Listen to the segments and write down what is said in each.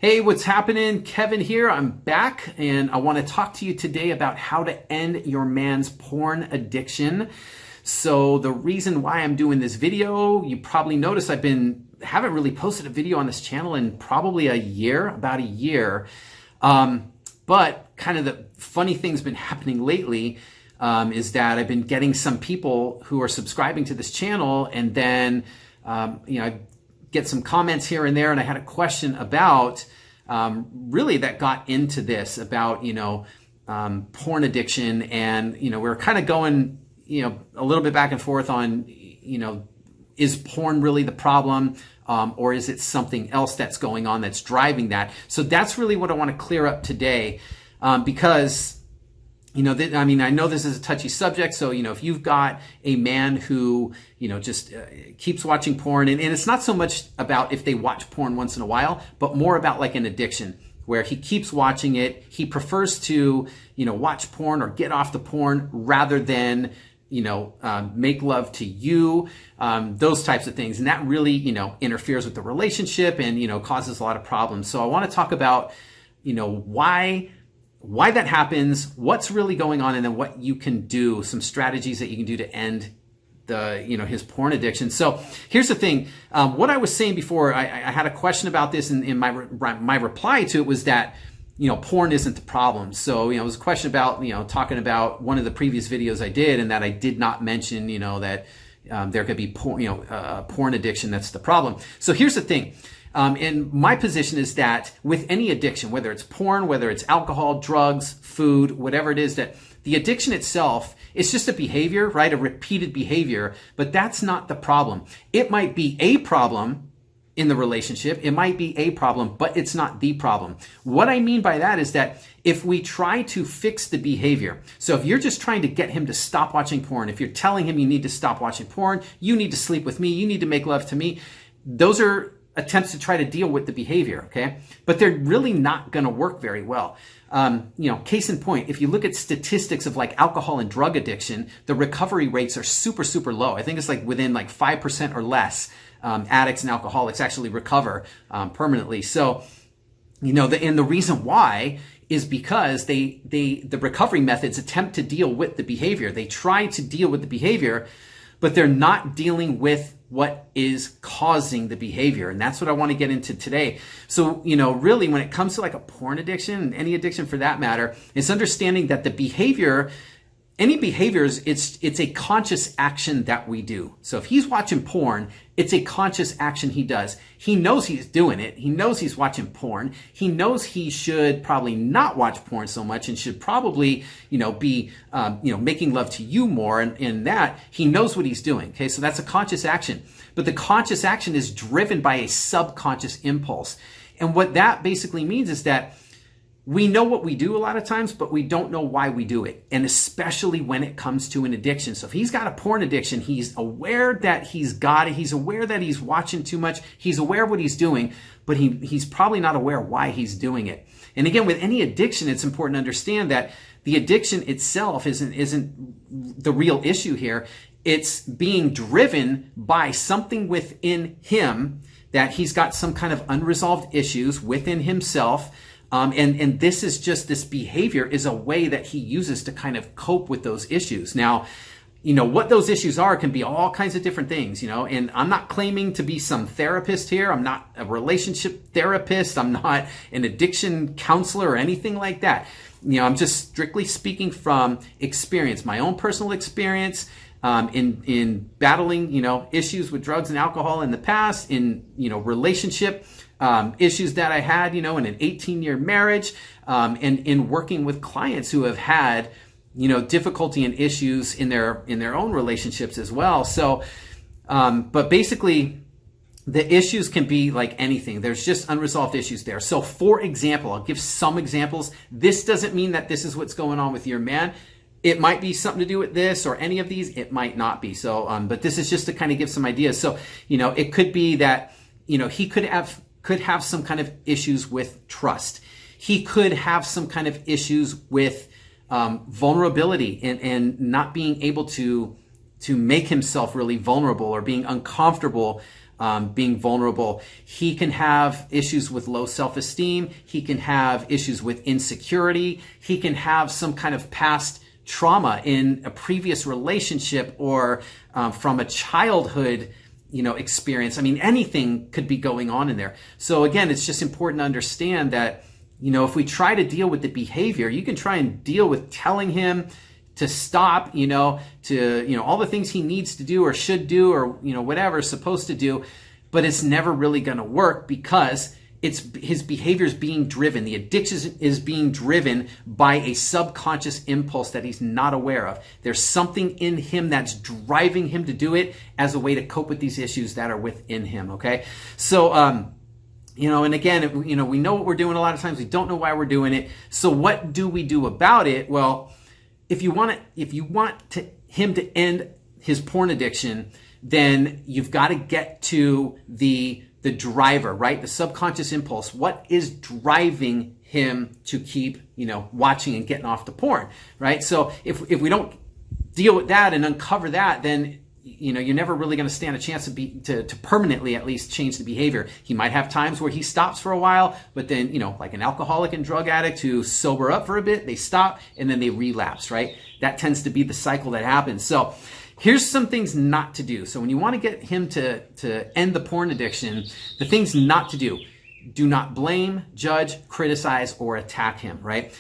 Hey, what's happening? Kevin here. I'm back and I want to talk to you today about how to end your man's porn addiction. So the reason why I'm doing this video, you probably noticed haven't really posted a video on this channel in probably about a year. But kind of the funny thing's been happening lately is that I've been getting some people who are subscribing to this channel, and then I get some comments here and there, and I had a question about really that got into this about porn addiction, and we were kind of going a little bit back and forth on is porn really the problem, or is it something else that's going on that's driving that? So that's really what I want to clear up today, because I know this is a touchy subject. So, if you've got a man who, just keeps watching porn, and it's not so much about if they watch porn once in a while, but more about like an addiction where he keeps watching it. He prefers to, watch porn or get off the porn rather than, make love to you, those types of things. And that really, interferes with the relationship and, causes a lot of problems. So I want to talk about, why that happens, what's really going on, and then what you can do, some strategies that you can do to end his porn addiction. So here's the thing. What I was saying before, I had a question about this, and in my reply to it was that, porn isn't the problem. So, it was a question about, talking about one of the previous videos I did, and that I did not mention, that there could be porn addiction that's the problem. So here's the thing. And my position is that with any addiction, whether it's porn, whether it's alcohol, drugs, food, whatever it is, that the addiction itself is just a behavior, right? A repeated behavior, but that's not the problem. It might be a problem in the relationship. It might be a problem, but it's not the problem. What I mean by that is that if we try to fix the behavior, so if you're just trying to get him to stop watching porn, if you're telling him you need to stop watching porn, you need to sleep with me, you need to make love to me, those are attempts to try to deal with the behavior, okay? But they're really not going to work very well. Case in point, if you look at statistics of like alcohol and drug addiction, the recovery rates are super, super low. I think it's like within like 5% or less, addicts and alcoholics actually recover permanently. So, and the reason why is because the recovery methods attempt to deal with the behavior. They try to deal with the behavior, but they're not dealing with what is causing the behavior. And that's what I want to get into today. So, really when it comes to like a porn addiction, and any addiction for that matter, it's understanding that the behavior, any behaviors, it's a conscious action that we do. So if he's watching porn, it's a conscious action he does. He knows he's doing it. He knows he's watching porn. He knows he should probably not watch porn so much and should probably, be, making love to you more. And in that, he knows what he's doing. Okay. So that's a conscious action, but the conscious action is driven by a subconscious impulse. And what that basically means is that we know what we do a lot of times, but we don't know why we do it. And especially when it comes to an addiction. So if he's got a porn addiction, he's aware that he's got it. He's aware that he's watching too much. He's aware of what he's doing, but he's probably not aware why he's doing it. And again, with any addiction, it's important to understand that the addiction itself isn't the real issue here. It's being driven by something within him, that he's got some kind of unresolved issues within himself. And this is just, this behavior is a way that he uses to kind of cope with those issues. Now, what those issues are can be all kinds of different things, and I'm not claiming to be some therapist here. I'm not a relationship therapist. I'm not an addiction counselor or anything like that. I'm just strictly speaking from experience, my own personal experience, in battling, issues with drugs and alcohol in the past, in, relationship issues that I had, in an 18-year marriage, and in working with clients who have had, difficulty and issues in their own relationships as well. So, but basically the issues can be like anything. There's just unresolved issues there. So for example, I'll give some examples. This doesn't mean that this is what's going on with your man. It might be something to do with this or any of these. It might not be. So, but this is just to kind of give some ideas. So, it could be that, he could have some kind of issues with trust. He could have some kind of issues with vulnerability and not being able to make himself really vulnerable, or being uncomfortable being vulnerable. He can have issues with low self-esteem. He can have issues with insecurity. He can have some kind of past trauma in a previous relationship or from a childhood experience. I mean, anything could be going on in there. So again, it's just important to understand that, if we try to deal with the behavior, you can try and deal with telling him to stop, to, all the things he needs to do or should do or, whatever is supposed to do, but it's never really going to work because his behavior is being driven. The addiction is being driven by a subconscious impulse that he's not aware of. There's something in him that's driving him to do it as a way to cope with these issues that are within him. Okay. So, and again, we know what we're doing a lot of times. We don't know why we're doing it. So what do we do about it? Well, if you want him to end his porn addiction, then you've got to get to the driver, right? The subconscious impulse. What is driving him to keep, watching and getting off the porn, right? So if we don't deal with that and uncover that, then you're never really going to stand a chance to permanently at least change the behavior. He might have times where he stops for a while, but then, like an alcoholic and drug addict who sober up for a bit, they stop and then they relapse, right? That tends to be the cycle that happens. So here's some things not to do. So when you want to get him to end the porn addiction, the things not to do: do not blame, judge, criticize, or attack him, right?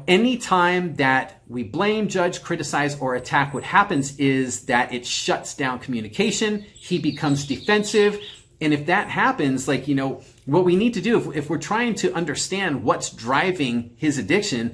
Anytime that we blame, judge, criticize, or attack, what happens is that it shuts down communication. He becomes defensive. And if that happens, what we need to do, if we're trying to understand what's driving his addiction,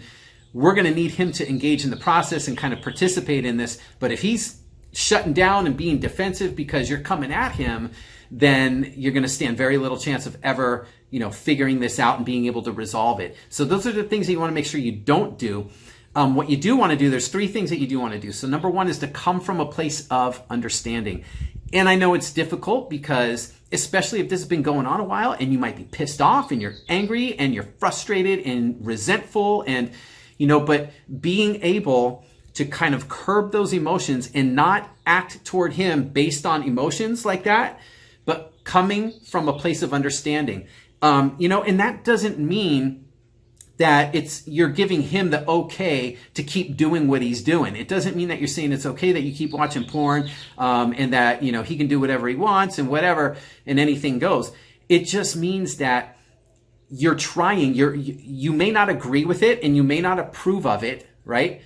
we're going to need him to engage in the process and kind of participate in this. But if he's shutting down and being defensive because you're coming at him, then you're going to stand very little chance of ever, figuring this out and being able to resolve it. So those are the things that you want to make sure you don't do. What you do want to do, there's 3 things that you do want to do. So number 1 is to come from a place of understanding. And I know it's difficult because, especially if this has been going on a while and you might be pissed off and you're angry and you're frustrated and resentful and, but being able to kind of curb those emotions and not act toward him based on emotions like that, but coming from a place of understanding. And that doesn't mean that you're giving him the okay to keep doing what he's doing. It doesn't mean that you're saying it's okay that you keep watching porn, and that, he can do whatever he wants and whatever, and anything goes. It just means that you're trying, you may not agree with it and you may not approve of it, right?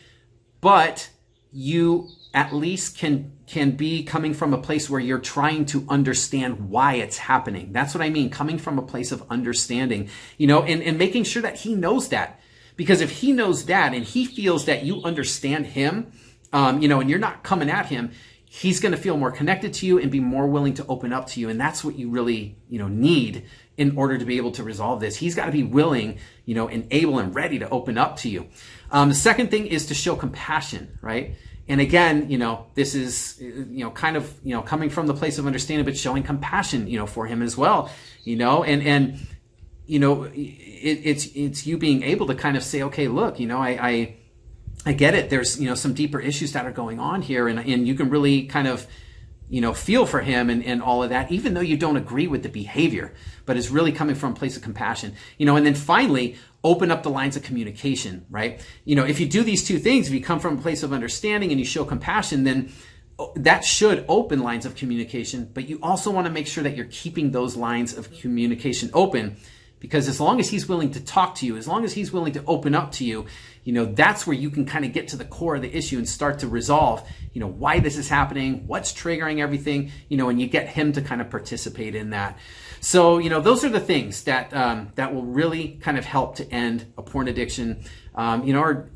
But you at least can be coming from a place where you're trying to understand why it's happening. That's what I mean, coming from a place of understanding, and making sure that he knows that. Because if he knows that and he feels that you understand him, and you're not coming at him, he's going to feel more connected to you and be more willing to open up to you. And that's what you really, need in order to be able to resolve this. He's got to be willing, and able and ready to open up to you. The second thing is to show compassion, right? And again, this is, kind of, coming from the place of understanding, but showing compassion, for him as well, and it's you being able to kind of say, okay, look, I get it. There's, some deeper issues that are going on here, and you can really kind of, feel for him and all of that, even though you don't agree with the behavior, but it's really coming from a place of compassion, and then finally, open up the lines of communication, right? If you do these 2 things, if you come from a place of understanding and you show compassion, then that should open lines of communication, but you also want to make sure that you're keeping those lines of communication open, because as long as he's willing to talk to you, as long as he's willing to open up to you, that's where you can kind of get to the core of the issue and start to resolve, why this is happening, what's triggering everything, and you get him to kind of participate in that. So, those are the things that that will really kind of help to end a porn addiction, or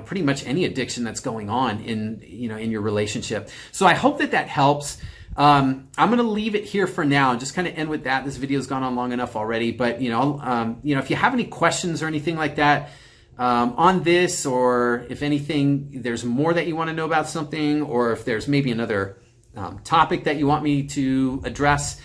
pretty much any addiction that's going on in your relationship. So I hope that helps. I'm going to leave it here for now and just kind of end with that. This video's gone on long enough already, but if you have any questions or anything like that on this, or if anything, there's more that you want to know about something, or if there's maybe another topic that you want me to address,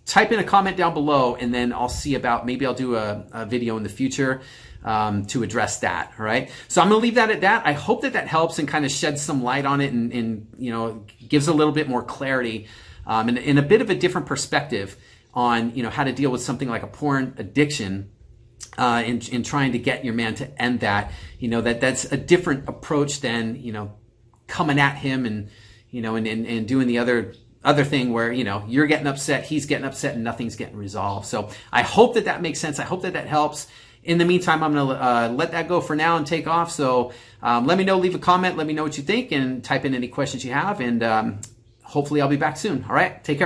type in a comment down below, and then I'll see about, maybe I'll do a video in the future to address that. All right. So I'm going to leave that at that. I hope that helps and kind of sheds some light on it and gives a little bit more clarity and in a bit of a different perspective on, how to deal with something like a porn addiction, in trying to get your man to end that. That's a different approach than, coming at him and, and doing the other thing where, you're getting upset, he's getting upset, and nothing's getting resolved. So I hope that makes sense. I hope that helps. In the meantime, I'm going to let that go for now and take off. So let me know, leave a comment, let me know what you think, and type in any questions you have. And hopefully I'll be back soon. All right, take care.